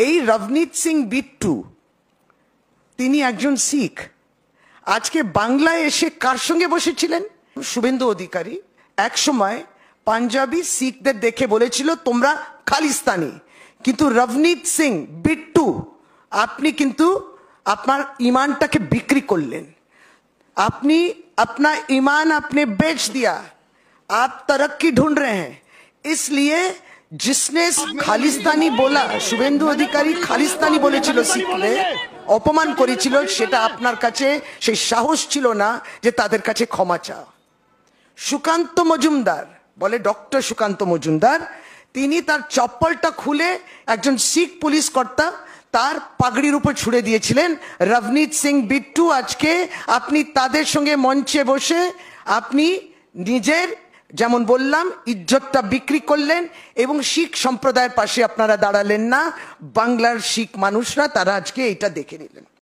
এই রবনীত সিং বিট্টু তিনি একজন শিখ। আজকে বাংলায় এসে কার সঙ্গে বসেছিলেন? শুভেন্দু অধিকারী এক সময় পাঞ্জাবি শিখদের দেখে বলেছিল তোমরা খালিস্তানি, কিন্তু রবনীত সিং বিট্টু আপনি কিন্তু আপনার ईमानটাকে বিক্রি করলেন। আপনি अपना ईमान आपने बेच दिया। आप तरक्की ढूंढ रहे हैं, इसलिए जिसने खालिस्तानी बोला, शुभेंदु अधिकारी खालिस्तानी বলেছিল শিখলে অপমান করেছিল, সেটা আপনার কাছে সেই সাহস ছিল না যে তাদের কাছে ক্ষমা চাও। সুকান্ত মজুমদার বলে, ডক্টর সুকান্ত মজুমদার তিনি তার চপ্পলটা খুলে একজন শিখ পুলিশ কর্তা তার পাগড়ির উপর ছুড়ে দিয়েছিলেন। রবনীত সিং বিট্টু আজকে আপনি তাদের সঙ্গে মঞ্চে বসে আপনি নিজের যেমন বললাম ইজ্জতটা বিক্রি করলেন এবং শিখ সম্প্রদায়ের পাশে আপনারা দাঁড়ালেন না। বাংলার শিখ মানুষরা তারা আজকে এটা দেখে নিলেন।